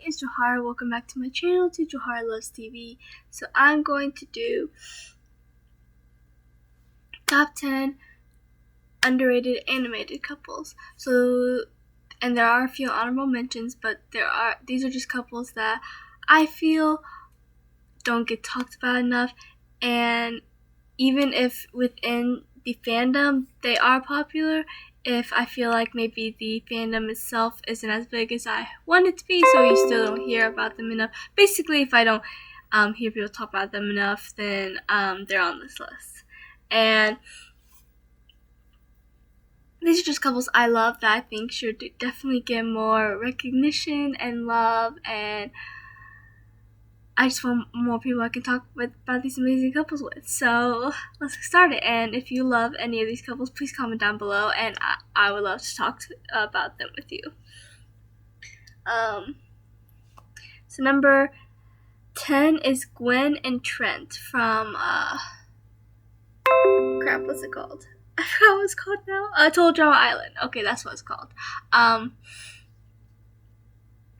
is Johara. Welcome back to my channel, to Johara Loves TV. So I'm going to do top 10 underrated animated couples. And there are a few honorable mentions, but these are just couples that I feel don't get talked about enough, and even if within the fandom they are popular, if I feel like maybe the fandom itself isn't as big as I want it to be, so you still don't hear about them enough. Basically, if I don't hear people talk about them enough, then they're on this list. And these are just couples I love that I think should definitely get more recognition and love, and I just want more people I can talk with about these amazing couples with. So let's get started. And if you love any of these couples, please comment down below, and I would love to talk about them with you. So number 10 is Gwen and Trent from what's it called? I forgot what it's called now. Total Drama Island. Okay, that's what it's called.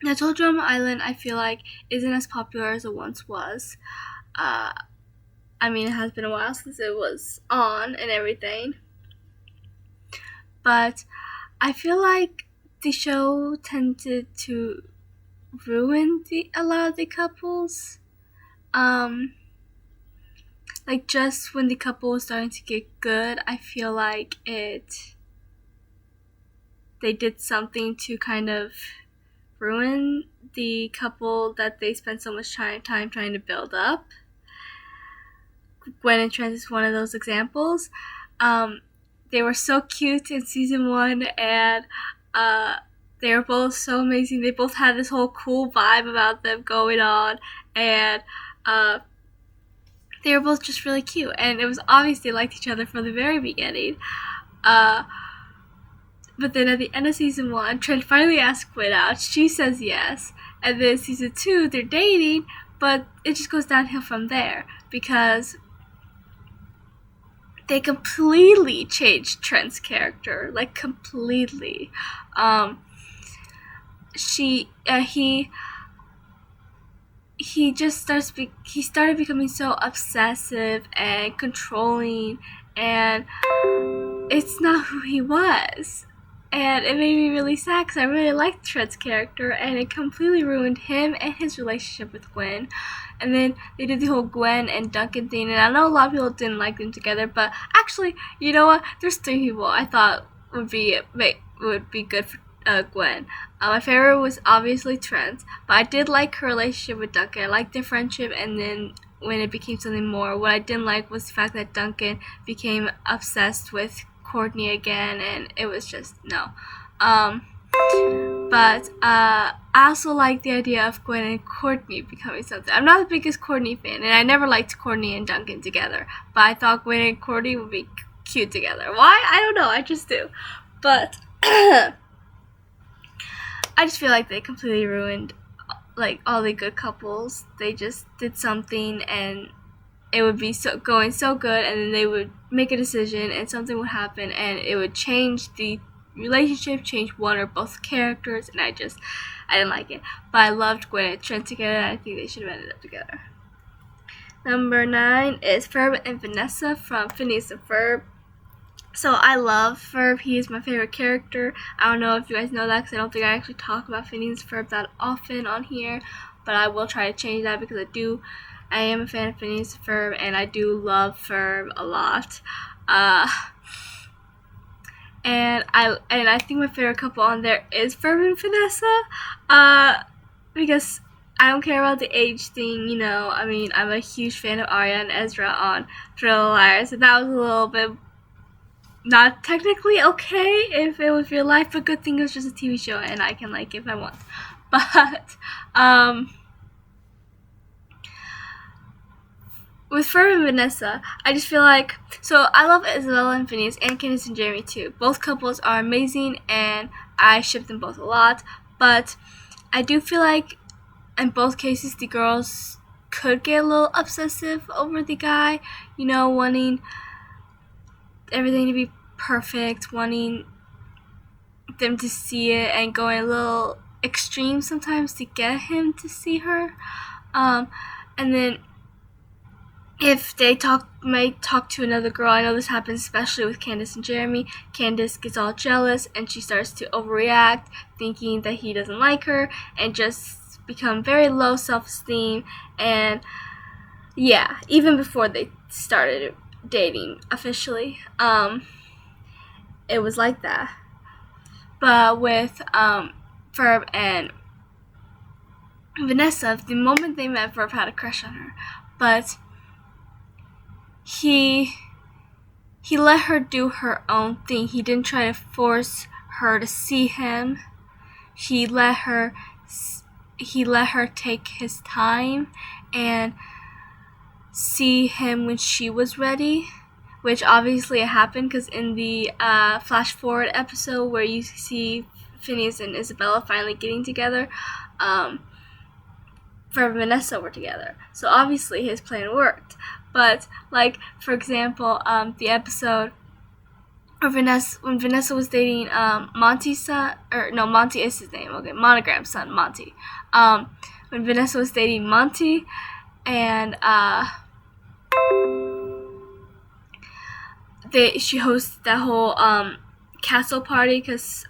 Now, Total Drama Island, I feel like, isn't as popular as it once was. I mean, it has been a while since it was on and everything. But I feel like the show tended to ruin a lot of the couples. Like, just when the couple was starting to get good, I feel like they did something to kind of ruin the couple that they spent so much time trying to build up. Gwen and Trent is one of those examples. They were so cute in season 1, and they were both so amazing. They both had this whole cool vibe about them going on, and they were both just really cute, and it was obvious they liked each other from the very beginning. But then at the end of season 1, Trent finally asks Gwen out. She says yes. And then season 2, they're dating, but it just goes downhill from there because they completely changed Trent's character. Like, completely. He started becoming so obsessive and controlling, and it's not who he was. And it made me really sad because I really liked Trent's character, and it completely ruined him and his relationship with Gwen. And then they did the whole Gwen and Duncan thing, and I know a lot of people didn't like them together, but actually, you know what? There's 3 people I thought would be good for Gwen. My favorite was obviously Trent, but I did like her relationship with Duncan. I liked their friendship, and then when it became something more, what I didn't like was the fact that Duncan became obsessed with Courtney again, and it was just no. But I also like the idea of Gwen and Courtney becoming something. I'm not the biggest Courtney fan, and I never liked Courtney and Duncan together, but I thought Gwen and Courtney would be cute together. Why? I don't know, I just do. But I just feel like they completely ruined like all the good couples. They just did something, and it would be going so good, and then they would make a decision and something would happen, and it would change the relationship, change one or both characters, and I didn't like it. But I loved Gwen and Trent together, and I think they should have ended up together. Number 9 is Ferb and Vanessa from Phineas and Ferb. So I love Ferb. He is my favorite character. I don't know if you guys know that because I don't think I actually talk about Phineas and Ferb that often on here, but I will try to change that because I am a fan of Phineas and Ferb, and I do love Ferb a lot. And I think my favorite couple on there is Ferb and Vanessa, because I don't care about the age thing, you know. I mean, I'm a huge fan of Arya and Ezra on Little Liars, and that was a little bit not technically okay if it was real life, but good thing it was just a TV show, and I can like it if I want. But with Ferb and Vanessa, I just feel like, so I love Isabella and Phineas, and Candace and Jeremy too. Both couples are amazing, and I ship them both a lot, but I do feel like in both cases the girls could get a little obsessive over the guy, you know, wanting everything to be perfect, wanting them to see it, and going a little extreme sometimes to get him to see her. And then if they might talk to another girl, I know this happens especially with Candace and Jeremy. Candace gets all jealous and she starts to overreact, thinking that he doesn't like her, and just become very low self-esteem. And yeah, even before they started dating officially, it was like that. But with Ferb and Vanessa, the moment they met, Ferb had a crush on her, but he let her do her own thing. He didn't try to force her to see him. He let her take his time and see him when she was ready, which obviously it happened, because in the flash forward episode where you see Phineas and Isabella finally getting together, Ferb and Vanessa were together. So obviously his plan worked. But, like, for example, the episode where when Vanessa was dating Monty's son, or no, Monty is his name, okay, Monogram's son, Monty. When Vanessa was dating Monty, and she hosted that whole castle party, because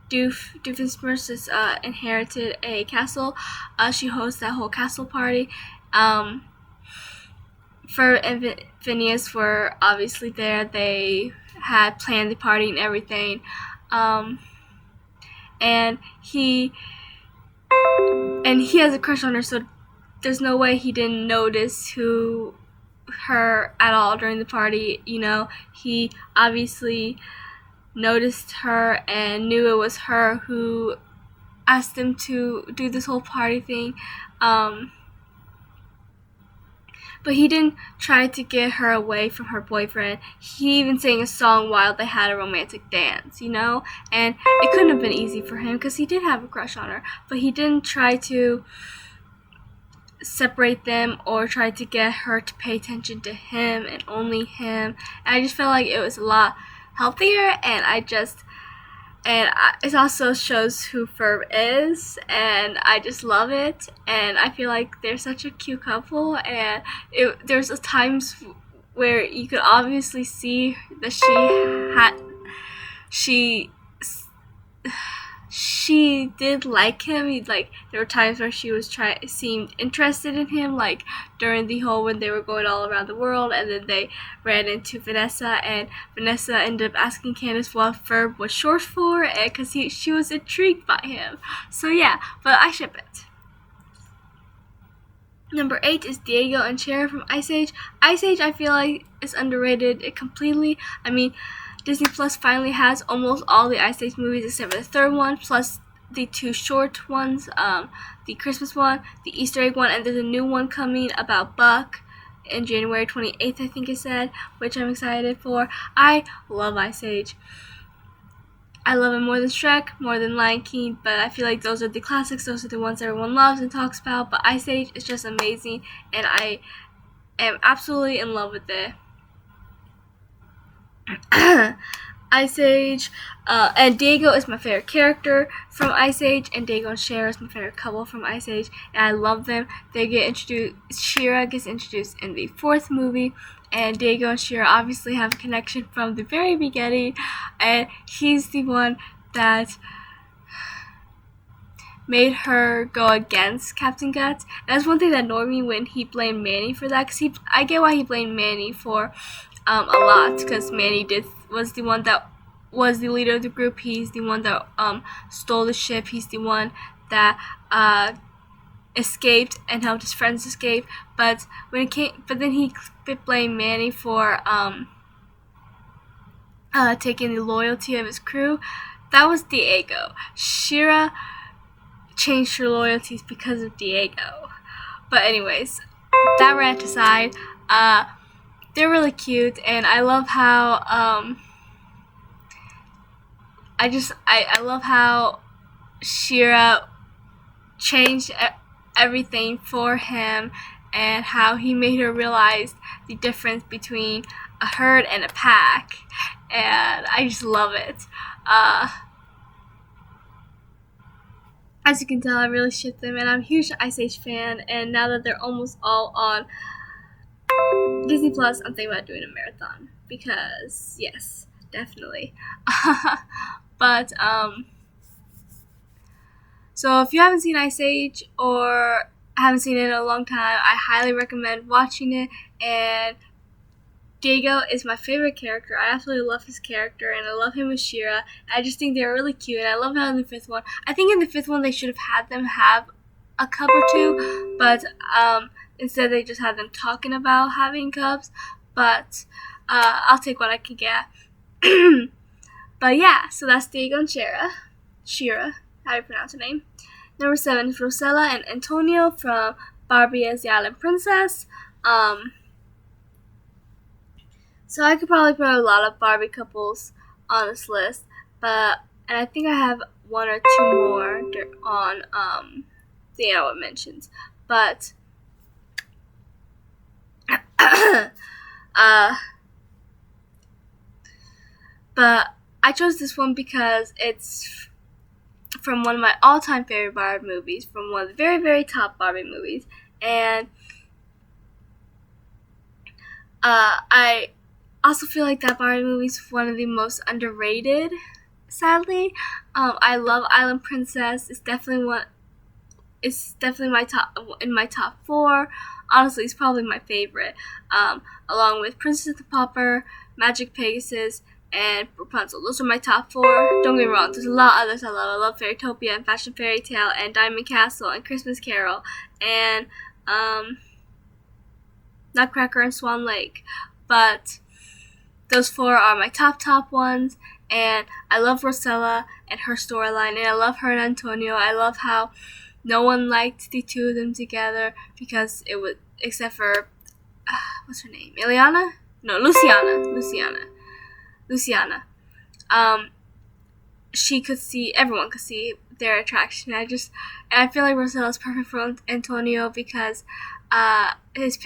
Doofenshmirtz inherited a castle. She hosted that whole castle party. Ferb and Phineas were obviously there. They had planned the party and everything. And he has a crush on her, so there's no way he didn't notice her at all during the party. You know, he obviously noticed her and knew it was her who asked him to do this whole party thing. But he didn't try to get her away from her boyfriend. He even sang a song while they had a romantic dance, you know? And it couldn't have been easy for him, because he did have a crush on her. But he didn't try to separate them or try to get her to pay attention to him and only him. And I just felt like it was a lot healthier, and it also shows who Ferb is, and I just love it. And I feel like they're such a cute couple, and there's times where you could obviously see that she did like him. Like, there were times where she seemed interested in him, like during the whole when they were going all around the world, and then they ran into Vanessa, and Vanessa ended up asking Candace what Ferb was short for, and because she was intrigued by him. So yeah, but I ship it. Number 8 is Diego and Shira from Ice Age. Ice Age, I feel like, is underrated completely. I mean, Disney Plus finally has almost all the Ice Age movies except for the third one, plus the 2 short ones, the Christmas one, the Easter egg one, and there's a new one coming about Buck in January 28th, I think it said, which I'm excited for. I love Ice Age. I love it more than Shrek, more than Lion King, but I feel like those are the classics. Those are the ones everyone loves and talks about. But Ice Age is just amazing, and I am absolutely in love with it. Ice Age, and Diego is my favorite character from Ice Age, and Diego and Shira is my favorite couple from Ice Age, and I love them. They get introduced. Shira gets introduced in the 4th movie, and Diego and Shira obviously have a connection from the very beginning, and he's the one that made her go against Captain Guts. And that's one thing that annoyed me when he blamed Manny for that, because I get why he blamed Manny for a lot, because Manny was the one that was the leader of the group. He's the one that stole the ship. He's the one that escaped and helped his friends escape. But then he blamed Manny for taking the loyalty of his crew. That was Diego. Shira changed her loyalties because of Diego. But anyways, that rant aside, they're really cute, and I love how I love how Shira changed everything for him, and how he made her realize the difference between a herd and a pack, and I just love it. as you can tell, I really ship them, and I'm a huge Ice Age fan. And now that they're almost all on Disney Plus, I'm thinking about doing a marathon because yes, definitely. But so if you haven't seen Ice Age or haven't seen it in a long time, I highly recommend watching it. And Diego is my favorite character. I absolutely love his character, and I love him with Shira. I just think they're really cute, and I love how in the fifth one, I think in the fifth one they should have had them have a cub or two, but instead they just had them talking about having cubs. But I'll take what I can get. But yeah, so that's Diego and Shira. Shira, how do you pronounce her name? Number 7 is Rosella and Antonio from Barbie as the Island Princess. So I could probably put a lot of Barbie couples on this list, and I think I have one or two more on the what mentions, but but I chose this one because it's from one of my all-time favorite Barbie movies, from one of the very, very top Barbie movies, and I also feel like that Barbie movie is one of the most underrated, sadly. I love Island Princess. It's definitely my top 4. Honestly, it's probably my favorite, along with Princess the Pauper, Magic Pegasus, and Rapunzel. Those are my top 4. Don't get me wrong, there's a lot of others I love. I love Fairytopia and Fashion Fairy Tale and Diamond Castle and Christmas Carol and Nutcracker and Swan Lake. But those 4 are my top ones, and I love Rosella and her storyline, and I love her and Antonio. I love how no one liked the two of them together because it was, except for, what's her name? Ileana? No, Luciana. Everyone could see their attraction. And I feel like Rosella's perfect for Antonio because his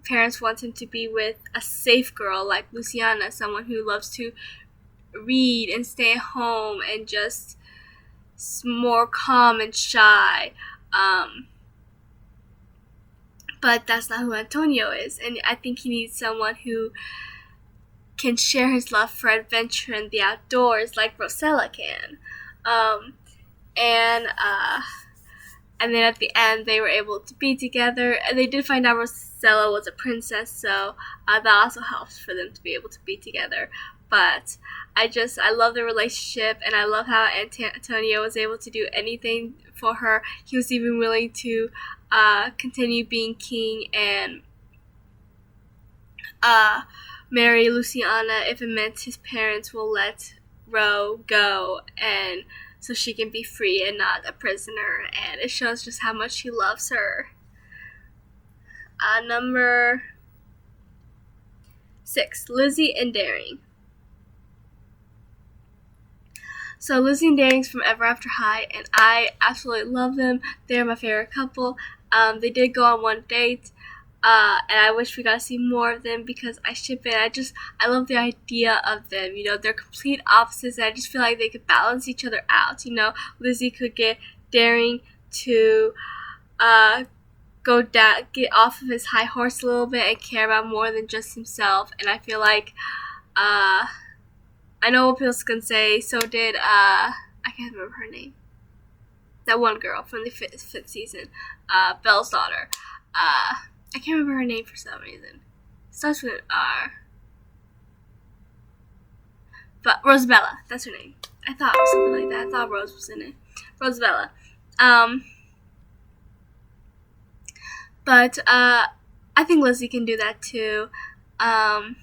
parents want him to be with a safe girl like Luciana, someone who loves to read and stay at home and just more calm and shy. But that's not who Antonio is, and I think he needs someone who can share his love for adventure and the outdoors like Rosella can. And then at the end, they were able to be together, and they did find out Rosella was a princess, so that also helps for them to be able to be together. But I love their relationship, and I love how Antonio was able to do anything for her. He was even willing to continue being king and marry Luciana if it meant his parents will let Ro go, and so she can be free and not a prisoner, and it shows just how much he loves her. Number 6, Lizzie and Daring. So Lizzie and Daring's from Ever After High, and I absolutely love them. They're my favorite couple. They did go on one date, and I wish we got to see more of them because I ship it. I love the idea of them. You know, they're complete opposites, and I just feel like they could balance each other out. You know, Lizzie could get Daring to get off of his high horse a little bit and care about more than just himself. And I feel like I know what people's gonna say. So did I can't remember her name. That one girl from the fifth season, Belle's daughter. I can't remember her name for some reason. It starts with an R. But Rosabella, that's her name. I thought it was something like that. I thought Rose was in it. Rosabella. But I think Lizzie can do that too. And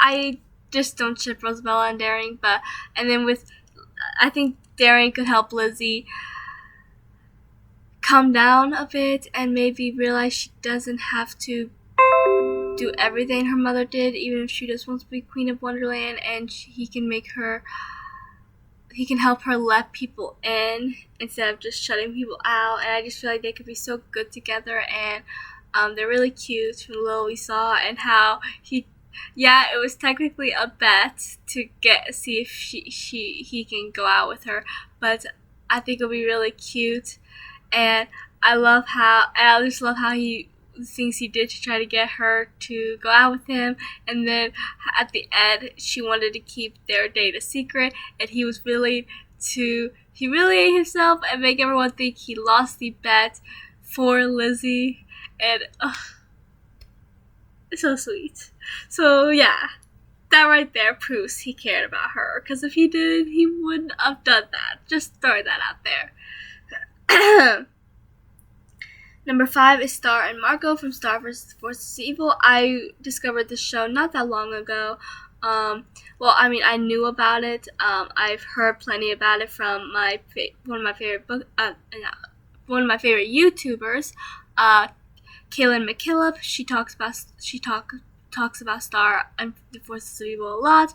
I just don't ship Rosabella and Daring, I think Daring could help Lizzie calm down a bit and maybe realize she doesn't have to do everything her mother did, even if she just wants to be Queen of Wonderland, and he can help her let people in instead of just shutting people out. And I just feel like they could be so good together, and they're really cute from the little we saw, and how yeah, it was technically a bet to see if he can go out with her, but I think it'll be really cute, and I just love how he things he did to try to get her to go out with him, and then at the end she wanted to keep their date a secret, and he was willing to humiliate himself and make everyone think he lost the bet for Lizzie, and it's so sweet. So yeah, that right there proves he cared about her, because if he did, he wouldn't have done that. Just throwing that out there. Number 5 is Star and Marco from Star vs. Forces of Evil. I discovered this show not that long ago. I knew about it. I've heard plenty about it from one of my favorite YouTubers, Kaylin McKillop. She talks about Star and the Forces of Evil a lot,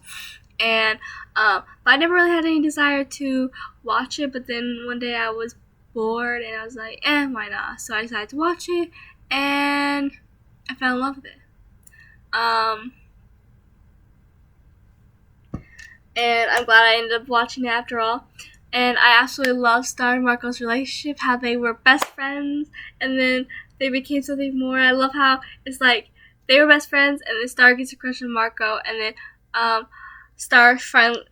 and but I never really had any desire to watch it. But then one day I was bored and I was like, why not? So I decided to watch it, and I fell in love with it. And I'm glad I ended up watching it after all. And I absolutely love Star and Marco's relationship, how they were best friends, and then they became something more. I love how it's like they were best friends, and then Star gets a crush on Marco, and then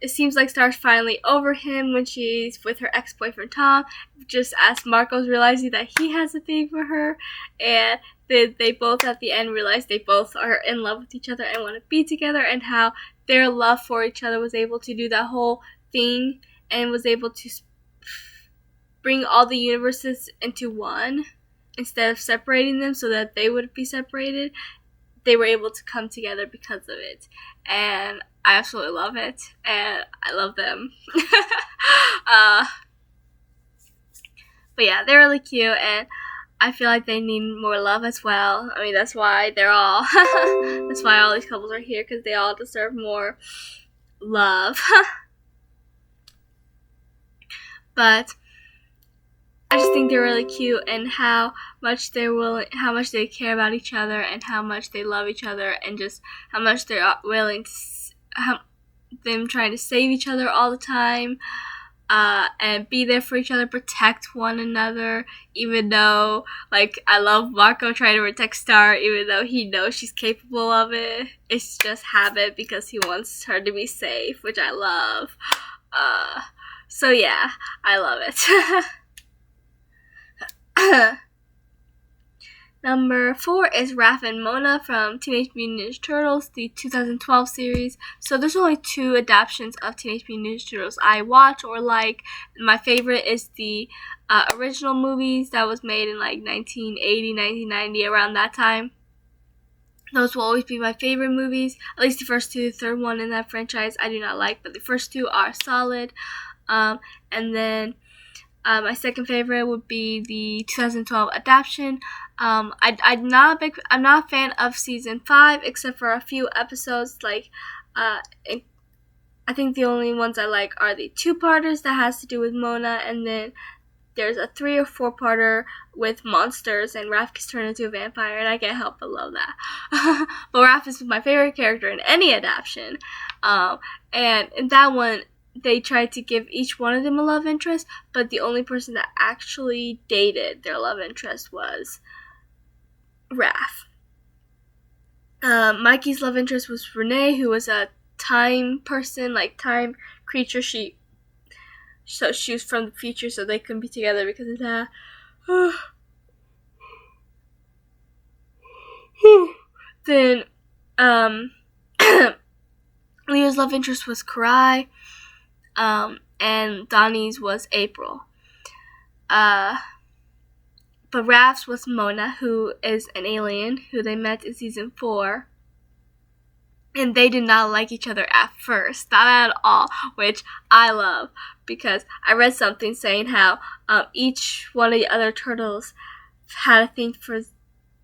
it seems like Star's finally over him when she's with her ex-boyfriend Tom, just as Marco's realizing that he has a thing for her, and they both at the end realize they both are in love with each other and want to be together, and how their love for each other was able to do that whole thing and was able to bring all the universes into one instead of separating them so that they would be separated. They were able to come together because of it, and I absolutely love it, and I love them. But yeah, they're really cute, and I feel like they need more love as well. I mean, that's why that's why all these couples are here, because they all deserve more love. But I just think they're really cute, and how much they care about each other, and how much they love each other, and just how much they're willing to, them trying to save each other all the time, and be there for each other, protect one another, even though, like, I love Marco trying to protect Star, even though he knows she's capable of it. It's just habit because he wants her to be safe, which I love. So yeah, I love it. Number 4 is Raphael and Mona from Teenage Mutant Ninja Turtles, the 2012 series. So there's only 2 adaptations of Teenage Mutant Ninja Turtles I watch or like. My favorite is the original movies that was made in like 1980, 1990, around that time. Those will always be my favorite movies. At least the first 2, the third one in that franchise I do not like, but the first 2 are solid. And then my second favorite would be the 2012 adaptation. I'm not a fan of season 5, except for a few episodes. Like, I think the only ones I like are the 2-parters that has to do with Mona, and then there's a 3 or 4-parter with monsters, and Raph gets turned into a vampire, and I can't help but love that. But Raph is my favorite character in any adaptation, and in that one, they tried to give each one of them a love interest, but the only person that actually dated their love interest was Raph. Mikey's love interest was Renee, who was a time person, like time creature. So she was from the future, so they couldn't be together because of that. Then, Leo's love interest was Karai. And Donnie's was April. But Raph's was Mona, who is an alien who they met in season 4. And they did not like each other at first, not at all, which I love, because I read something saying how each one of the other turtles had a thing for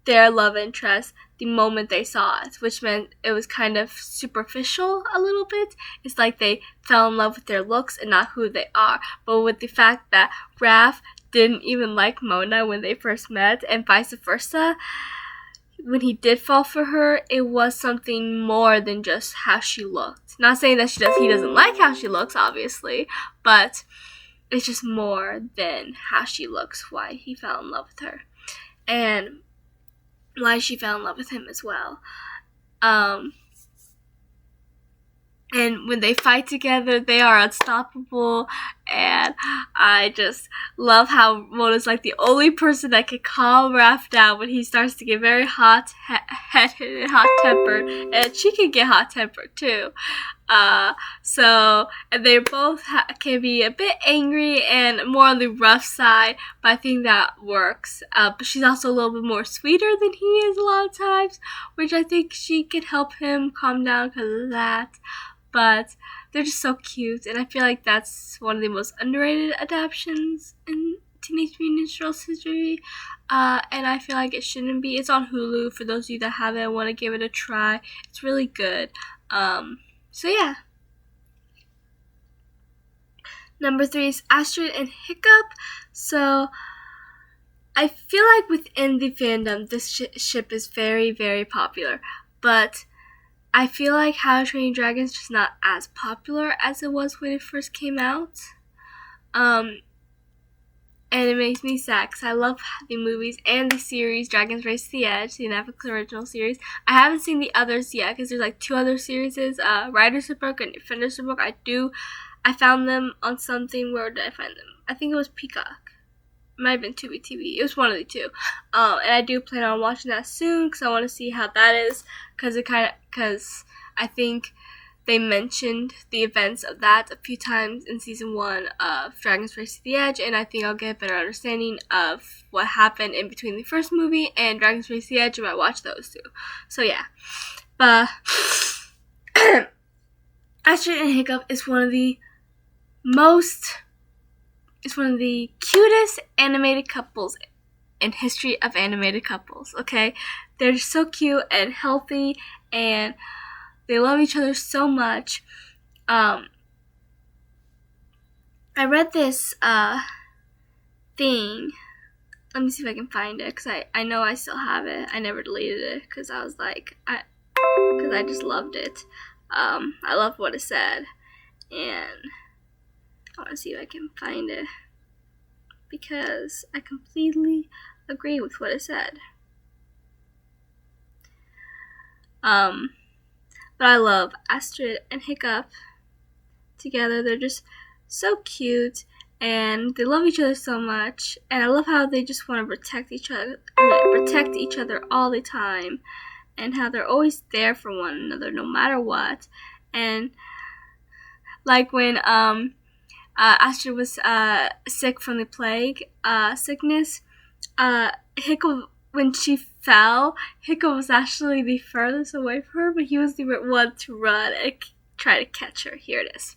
their love interest the moment they saw it, which meant it was kind of superficial a little bit. It's like they fell in love with their looks and not who they are. But with the fact that Raph didn't even like Mona when they first met, and vice versa, when he did fall for her, it was something more than just how she looked. Not saying that he doesn't like how she looks, obviously, but it's just more than how she looks, why he fell in love with her. And why she fell in love with him as well. And when they fight together, they are unstoppable. And I just love how Mona's like the only person that can calm Raph down when he starts to get very hot-headed and hot-tempered. And she can get hot-tempered too. And they both can be a bit angry and more on the rough side, but I think that works. But she's also a little bit more sweeter than he is a lot of times, which I think she could help him calm down because of that. But they're just so cute, and I feel like that's one of the most underrated adaptations in Teenage Mutant Ninja Turtles history. And I feel like it shouldn't be. It's on Hulu for those of you that haven't and want to give it a try. It's really good. So yeah. Number 3 is Astrid and Hiccup. So I feel like within the fandom, this ship is very, very popular. But I feel like How to Train Your Dragon is just not as popular as it was when it first came out. And it makes me sad because I love the movies and the series Dragon's Race to the Edge, the Netflix original series. I haven't seen the others yet because there's like 2 other series, Riders of Book and Defenders of Book. I found them on something. Where did I find them? I think it was Peacock. It might have been Tubi TV. It was one of the 2. And I do plan on watching that soon because I want to see how that is. Because I think they mentioned the events of that a few times in season 1 of Dragon's Race to the Edge, and I think I'll get a better understanding of what happened in between the first movie and Dragon's Race to the Edge if I watch those 2. So yeah. But Astrid and Hiccup is one of the cutest animated couples in history of animated couples, okay? They're so cute and healthy, and they love each other so much. I read this thing. Let me see if I can find it, because I know I still have it. I never deleted it, because I was like, because I just loved it. I loved what it said, and I want to see if I can find it, because I completely agree with what it said. But I love Astrid and Hiccup together. They're just so cute, and they love each other so much. And I love how they just want to protect each other all the time, and how they're always there for one another no matter what. And like when Astrid was sick from the plague sickness, Hiccup, when she fell, Hiccup was actually the furthest away from her, but he was the one to run and try to catch her. Here it is.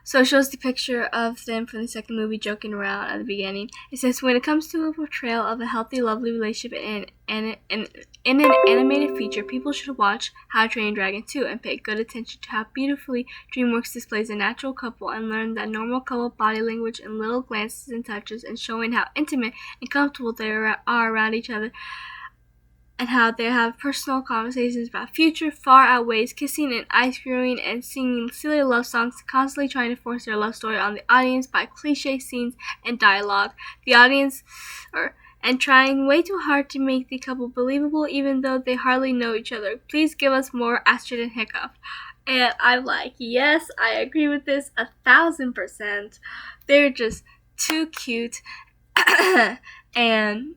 So it shows the picture of them from the second movie joking around at the beginning. It says, when it comes to a portrayal of a healthy, lovely relationship in an animated feature, people should watch How to Train Your Dragon 2 and pay good attention to how beautifully DreamWorks displays a natural couple and learn that normal couple body language and little glances and touches, and showing how intimate and comfortable they are around each other, and how they have personal conversations about future far outweighs kissing and ice screwing and singing silly love songs, constantly trying to force their love story on the audience by cliche scenes and dialogue. The audience and trying way too hard to make the couple believable even though they hardly know each other. Please give us more Astrid and Hiccup. And I'm like, yes, I agree with this 1,000%. They're just too cute. And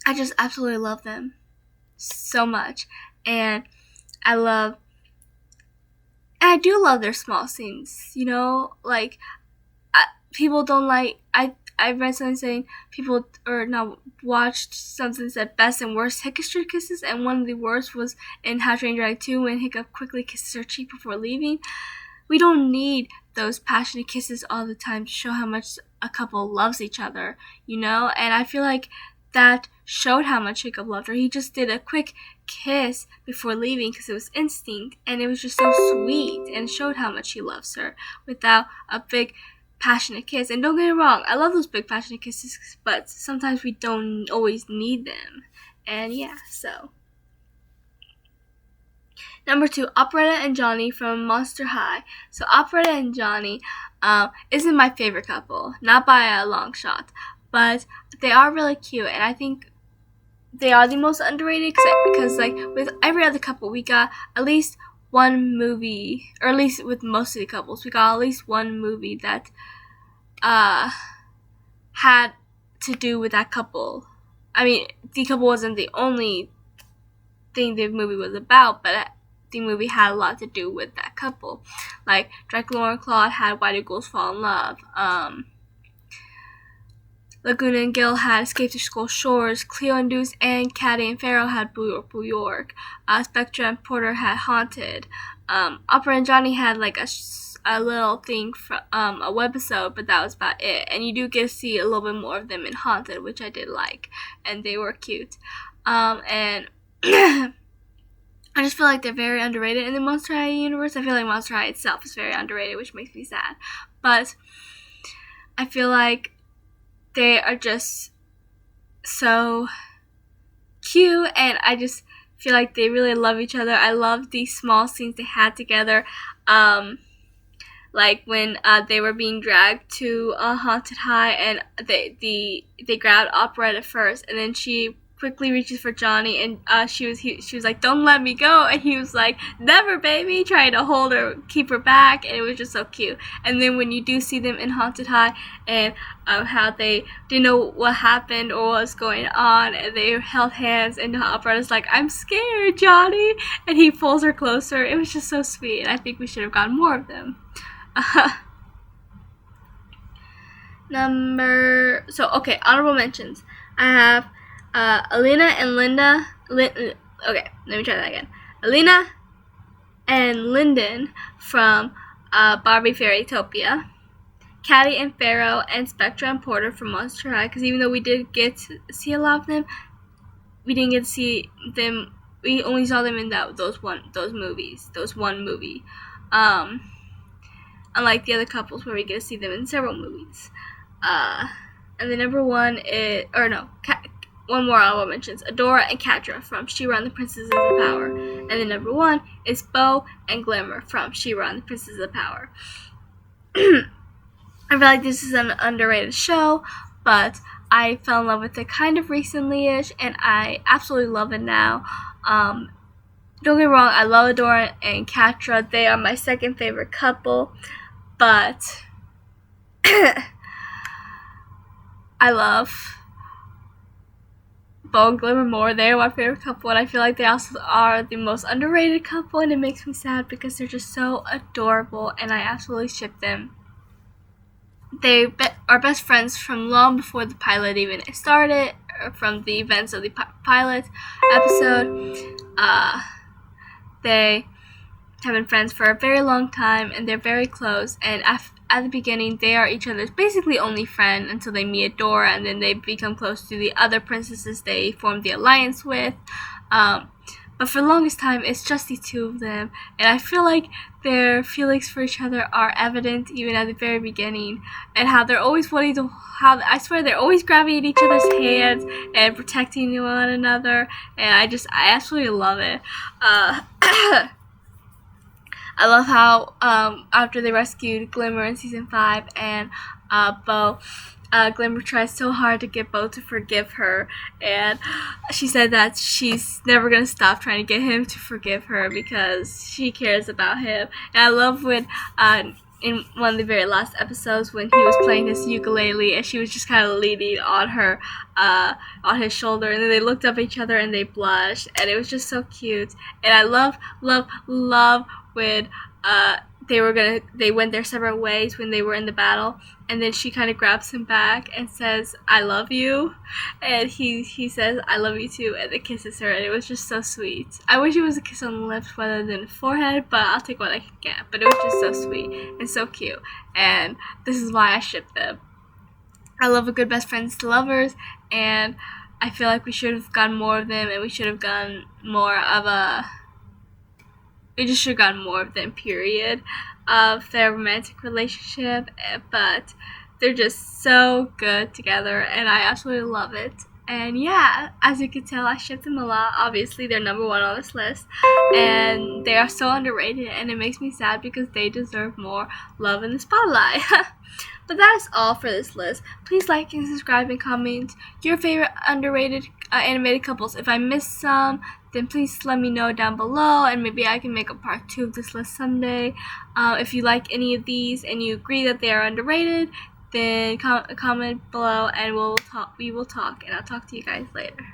I just absolutely love them so much. And I do love their small scenes, you know, like, people don't like, I read something saying people, or not, watched something that said best and worst Hiccup kisses, and one of the worst was in How to Train Your Dragon 2 when Hiccup quickly kisses her cheek before leaving. We don't need those passionate kisses all the time to show how much a couple loves each other, you know, and I feel like that showed how much Hiccup loved her. He just did a quick kiss before leaving because it was instinct, and it was just so sweet and showed how much he loves her without a big passionate kiss. And don't get me wrong, I love those big passionate kisses, but sometimes we don't always need them. And yeah, so. Number 2, Operetta and Johnny from Monster High. So Operetta and Johnny isn't my favorite couple, not by a long shot, but they are really cute, and I think they are the most underrated because like with every other couple, we got at least one movie, or at least with most of the couples, we got at least one movie that had to do with that couple. I mean, the couple wasn't the only thing the movie was about, but the movie had a lot to do with that couple. Like Dracula and Claude had Why Do Ghouls Fall in Love. Laguna and Gil had Escape to Skull Shores. Cleo and Deuce and Caddy and Pharaoh had Boo York, Boo York. Spectra and Porter had Haunted. Opera and Johnny had like a little thing from a webisode, but that was about it. And you do get to see a little bit more of them in Haunted, which I did like, and they were cute. And I just feel like they're very underrated in the Monster High universe. I feel like Monster High itself is very underrated, which makes me sad. But I feel like they are just so cute, and I just feel like they really love each other. I love these small scenes they had together. Like when they were being dragged to Haunted High, and they grabbed Operetta first, and then she quickly reaches for Johnny, and she was like, "Don't let me go," and he was like, "Never, baby," trying to hold her, keep her back, and it was just so cute. And then when you do see them in Haunted High, and how they didn't know what happened or what was going on, and they held hands, and Operetta's like, "I'm scared, Johnny," and he pulls her closer. It was just so sweet, and I think we should have gotten more of them. Honorable mentions. I have Alina and Linda. Okay, let me try that again. Alina and Lyndon from Barbie Fairytopia. Caddy and Pharaoh and Spectra and Porter from Monster High. Because even though we did get to see a lot of them, we didn't get to see them. We only saw them in those one movie. Unlike the other couples where we get to see them in several movies. And the number one is, one more honorable mentions. Adora and Kadra from Shira and the Princesses of Power. And the number one is Bo and Glimmer from Shira and the Princesses of Power. I feel like this is an underrated show, but I fell in love with it kind of recently-ish, and I absolutely love it now. Don't get me wrong, I love Adora and Kadra. They are my second favorite couple, but I love Bo and Glimmer more. They're my favorite couple, and I feel like they also are the most underrated couple, and it makes me sad because they're just so adorable, and I absolutely ship them. They are best friends from long before the pilot even started, from the events of the pilot episode. They have been friends for a very long time, and they're very close, and at the beginning, they are each other's basically only friend until they meet Adora, and then they become close to the other princesses they form the alliance with. But for the longest time, it's just the two of them, and I feel like their feelings for each other are evident even at the very beginning, and how they're always I swear they're always grabbing at each other's hands and protecting one another, and I absolutely love it. I love how after they rescued Glimmer in season 5 and Bo, Glimmer tries so hard to get Bo to forgive her, and she said that she's never going to stop trying to get him to forgive her because she cares about him. And I love when in one of the very last episodes when he was playing his ukulele and she was just kind of leaning on her on his shoulder, and then they looked up at each other and they blushed, and it was just so cute. And I love when they went their separate ways when they were in the battle, and then she kind of grabs him back and says, "I love you," and he says, "I love you too," and then kisses her, and it was just so sweet. I wish it was a kiss on the lips rather than the forehead, but I'll take what I can get. But it was just so sweet and so cute, and this is why I ship them. I love a good best friends to lovers, and I feel like we should have gotten more of them, and we should have gotten more of a we just should have gotten more of them, period, of their romantic relationship. But they're just so good together, and I absolutely love it. And yeah, as you can tell, I ship them a lot. Obviously, they're number one on this list, and they are so underrated, and it makes me sad because they deserve more love in the spotlight. But that is all for this list. Please like and subscribe and comment your favorite underrated animated couples. If I missed some, then please let me know down below, and maybe I can make a part 2 of this list someday. If you like any of these and you agree that they are underrated, then comment below and we will talk, and I'll talk to you guys later.